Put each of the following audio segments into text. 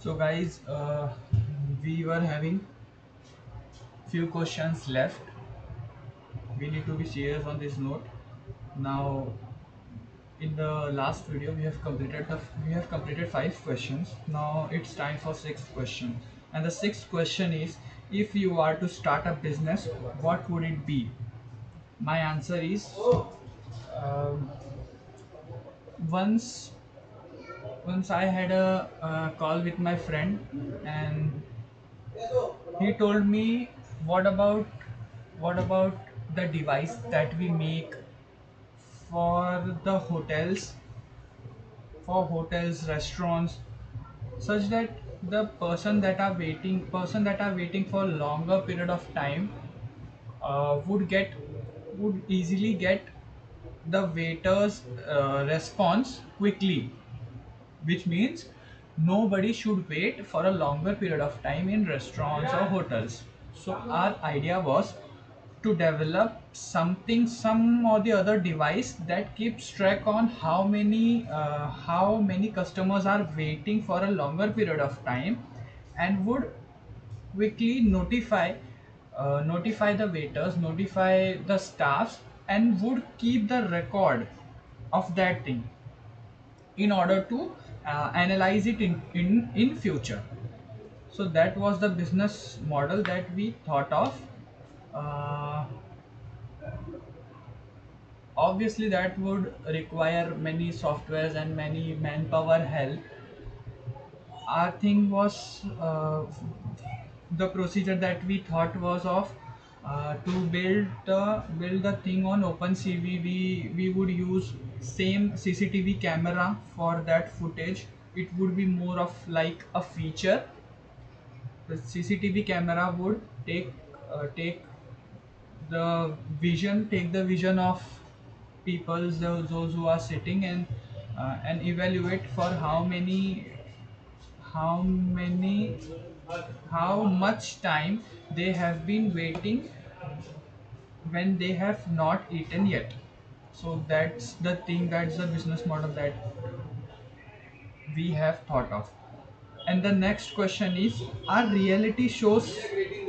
So guys, we were having few questions left. We need to be serious on this note. Now, in the last video, we have completed 5 questions. Now it's time for sixth question. And the sixth question is, if you are to start a business, what would it be? My answer is, um, once once I had a call with my friend, and he told me, what about the device that we make for the hotels, restaurants, such that the person that are waiting for longer period of time would easily get the waiter's response quickly, which means nobody should wait for a longer period of time in restaurants or hotels. So our idea was to develop some or the other device that keeps track on how many customers are waiting for a longer period of time, and would quickly notify the waiters, notify the staffs, and would keep the record of that thing in order to analyze it in future. So that was the business model that we thought of. uh, Obviously that would require many softwares and many manpower help. Our thing was, the procedure that we thought was of, to build the thing on OpenCV. We would use same CCTV camera for that footage. It would be more of like a feature. The CCTV camera would take the vision of people, those who are sitting, and evaluate for how many how much time they have been waiting when they have not eaten yet. So that's the business model that we have thought of. And the next question is, are reality shows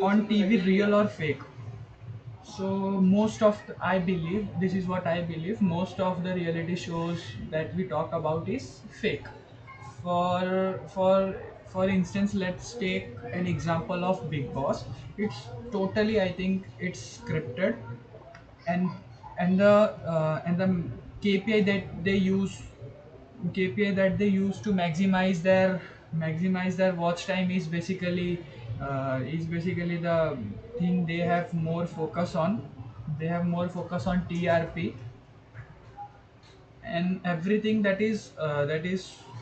on TV real or fake? So I believe, this is what I believe, most of the reality shows that we talk about is fake. For instance, let's take an example of Big Boss. It's totally, I think it's scripted. And and the uh, and the KPI that they use KPI that they use to maximize their watch time is basically the thing they have more focus on. They have more focus on TRP, and everything that is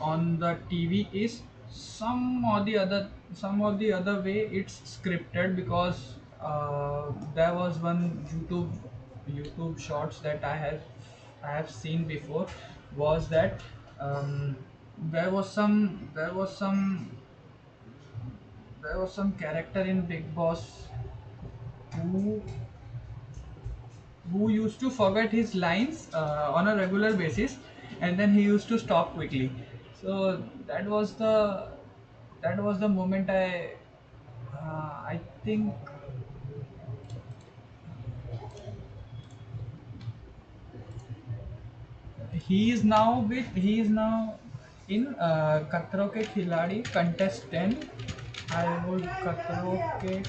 on the TV is some or the other way it's scripted, because there was one YouTube shorts that I have seen before, was that, um, there was some there was some there was some character in Big Boss who used to forget his lines on a regular basis, and then he used to stop quickly. So that was the moment I think he is now in Khatro Ke Khiladi contestant. I would Khatro Ke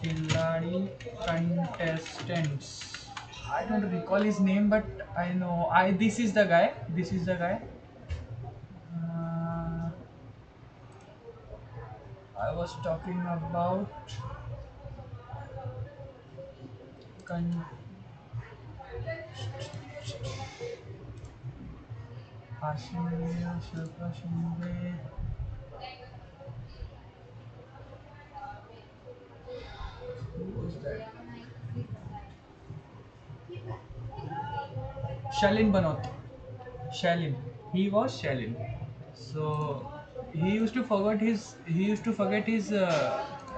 Khiladi contestants. I don't recall his name, but I know I this is the guy. This is the guy. Uh, I was talking about Kan Hashim Shilpa Shinde. Who was that? Shalin Banot. Shalin. He was Shalin. So he used to forget his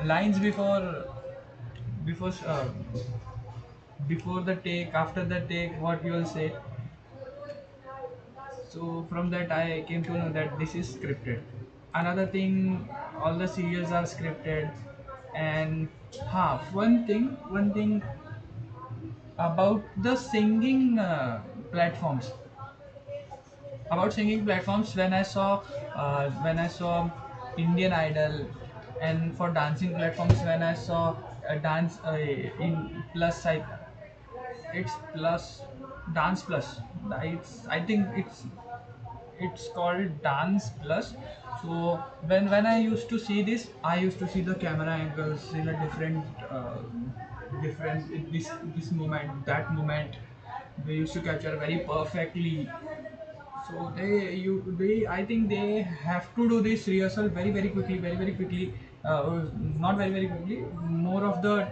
lines before before the take, after the take, what you will say. So from that I came to know that this is scripted. another thing, all the serials are scripted. And one thing about the singing platforms about singing platforms, when I saw Indian Idol, and for dancing platforms when I saw a dance in plus site, it's plus dance plus, it's I think it's called dance plus. So when I used to see this, I used to see the camera angles in a different this moment, that moment they used to capture very perfectly. So they I think they have to do this rehearsal very quickly, very quickly. Not very quickly, more of the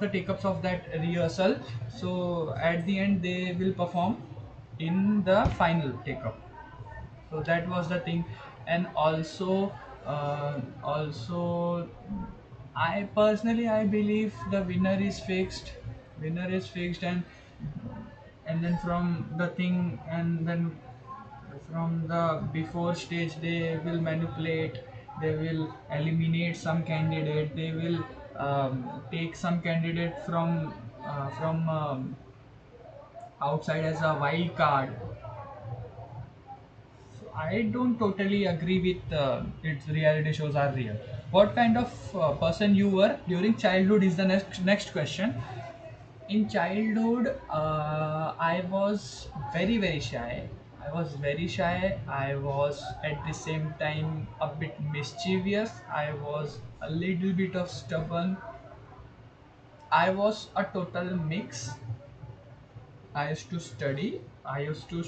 take-ups of that rehearsal. So at the end they will perform in the final take-up. So that was the thing. And also I personally I believe the winner is fixed. And then from the thing, and then from the before stage they will manipulate, they will eliminate some candidate, they will take some candidate from outside as a wild card. So I don't totally agree with its reality shows are real. What kind of person you were during childhood is the next question. In childhood, I was very shy. I was at the same time a bit mischievous. I was a little bit of stubborn. I was a total mix. I used to study. I used to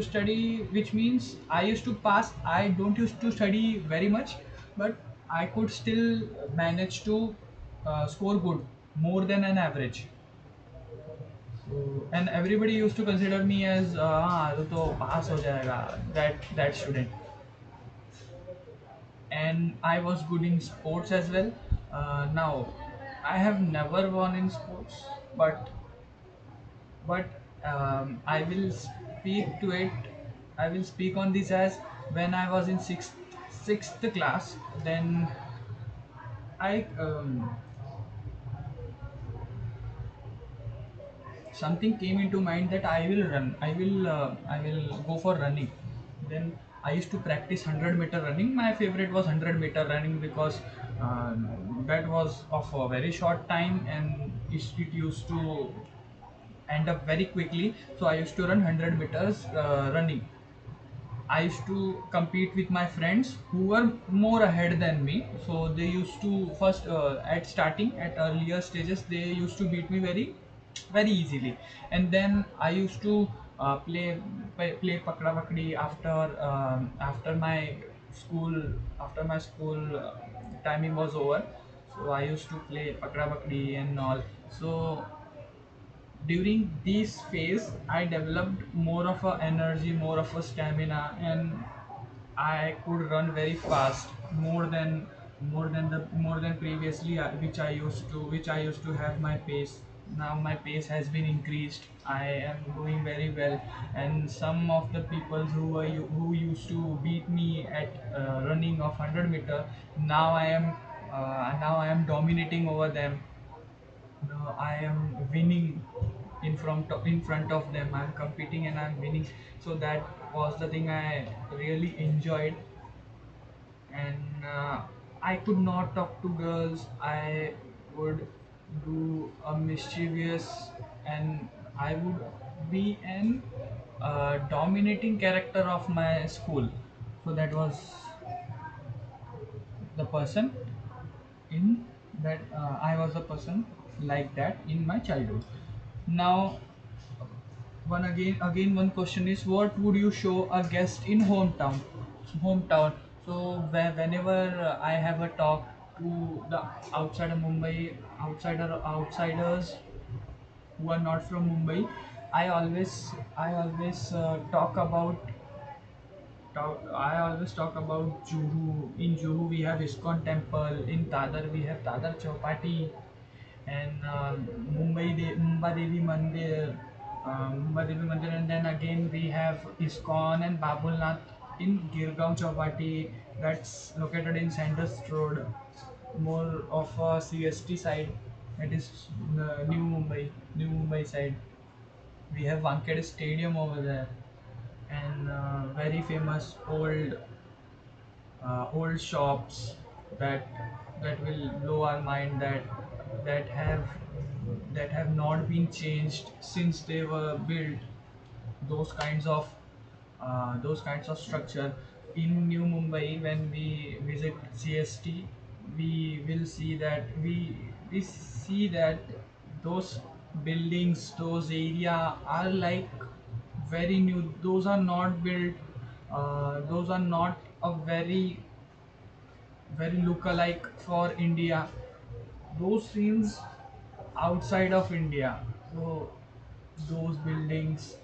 study, which means I used to pass. I don't used to study very much, but I could still manage to score good, more than an average. So, and everybody used to consider me as हाँ तो pass हो जाएगा, that student. And I was good in sports as well. Now, I have never won in sports, but I will speak to it. I will speak on this as when I was in sixth class. Then I something came into mind that I will run. I will go for running. Then I used to practice 100-meter running. My favorite was 100-meter running because that was of a very short time, and it used to end up very quickly. So I used to run 100 meters running. I used to compete with my friends who were more ahead than me. So they used to first at starting at earlier stages they used to beat me very easily. And then I used to play pakda pakdi after my school timing was over. So I used to play pakda pakdi and all. So during this phase I developed more of a energy, more of a stamina, and I could run very fast, more than previously, which I used to have my pace. Now my pace has been increased. I am doing very well, and some of the people who used to beat me at running of 100-meter, now I am dominating over them. No, I am winning in front of them. I'm competing and I'm winning. So that was the thing I really enjoyed. And I could not talk to girls. I would do a mischievous, and I would be an dominating character of my school. So that was the person in that I was a person like that in my childhood. Now, one question is, what would you show a guest in hometown? So whenever I have a talk to the outside of Mumbai, outsiders who are not from Mumbai, I always I always talk about Juhu. In Juhu we have Iskon Temple. In Dadar we have Dadar Chowpatty. And Mumbai Devi Mandir, and then again we have Iskon and Babulnath. in Girgaon Chowpatty, that's located in Sandhurst Road, more of a CST side. It is New Mumbai side. We have Wankhede Stadium over there, and very famous old shops that will blow our mind, that have not been changed since they were built. Those kinds of structure in New Mumbai. When we visit CST, we see that those buildings, those area are like very new. Those are not built. Those are not a very look-alike for India. Those scenes outside of India. So those buildings,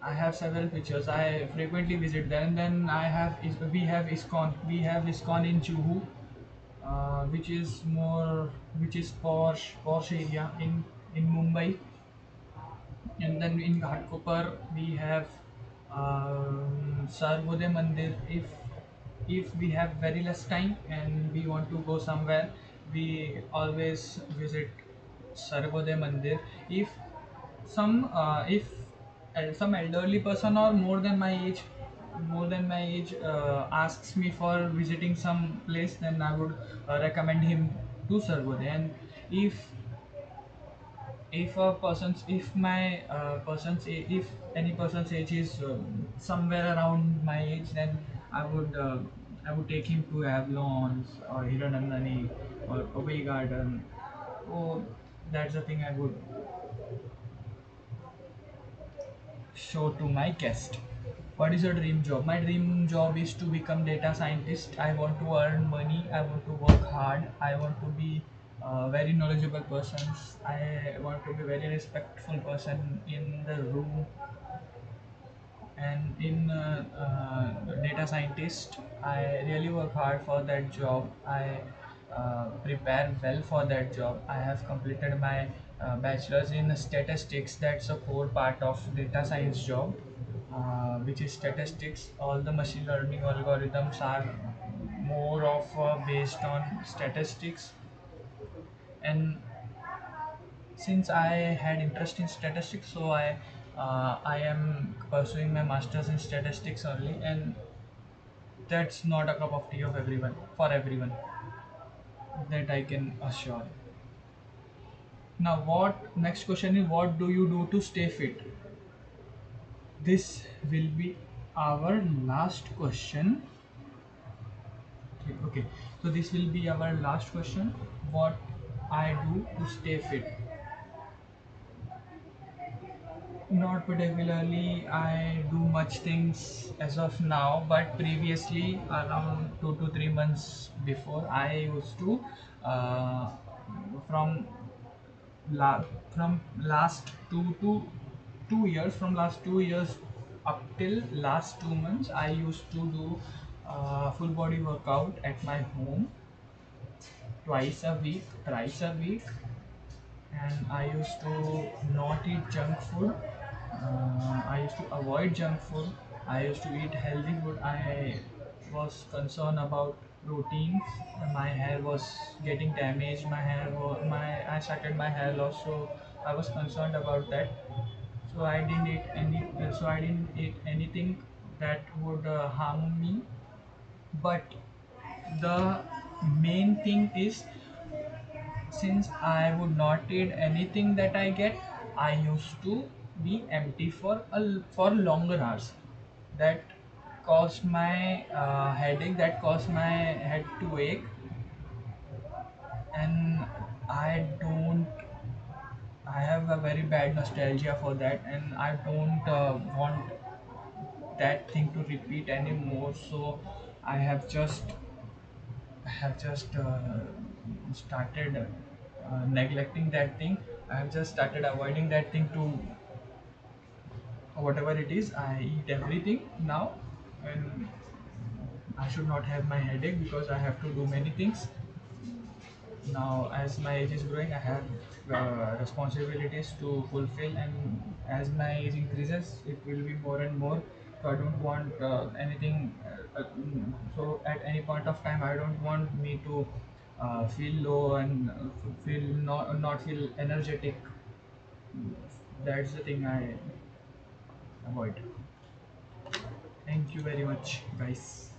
I have several pictures. I frequently visit there, and then we have ISKCON. We have ISKCON in Juhu, which is posh area in Mumbai. And then in Ghatkopar we have Sarvodaya Mandir. If we have very less time and we want to go somewhere, we always visit Sarvodaya Mandir. If some elderly person or more than my age asks me for visiting some place, then I would recommend him to Sarvodaya. And if if my if any person's age is somewhere around my age, then I would take him to Avalons or Hiranandani or Obey Garden. Oh, that's the thing I would show to my guest. What is your dream job? My dream job is to become data scientist. I want to earn money. I want to work hard. I want to be very knowledgeable person. I want to be very respectful person in the room. And in data scientist, I really work hard for that job. I prepare well for that job. I have completed my bachelor's in statistics. That's a core part of data science job, which is statistics. All the machine learning algorithms are more of based on statistics. And since I had interest in statistics, so I am pursuing my masters in statistics only, and that's not a cup of tea of everyone for everyone, that I can assure. Now, what next question is, what do you do to stay fit? This will be our last question. Okay, so this will be our last question. What I do to stay fit? Not particularly. I do much things as of now, but previously, around 2 to 3 months before, I used to, uh, from la- from last 2 years, from last 2 years up till last 2 months, I used to do full body workout at my home twice a week, thrice a week, and I used to not eat junk food. I used to avoid junk food. I used to eat healthy food. I was concerned about proteins. My hair was getting damaged. I started my hair loss, so I was concerned about that. So I didn't eat anything that would harm me. But the main thing is, since I would not eat anything that I get, I used to be empty for longer hours. That caused my headache. That caused my head to ache, and I don't. I have a very bad nostalgia for that, and I don't want that thing to repeat anymore. So I have just started neglecting that thing. I have just started avoiding that thing to whatever it is. I eat everything now, and I should not have my headache because I have to do many things. Now, as my age is growing, I have responsibilities to fulfill, and as my age increases, it will be more and more. So I don't want anything. So at any point of time, I don't want me to feel low and feel not feel energetic. That's the thing I avoid. Thank you very much, guys.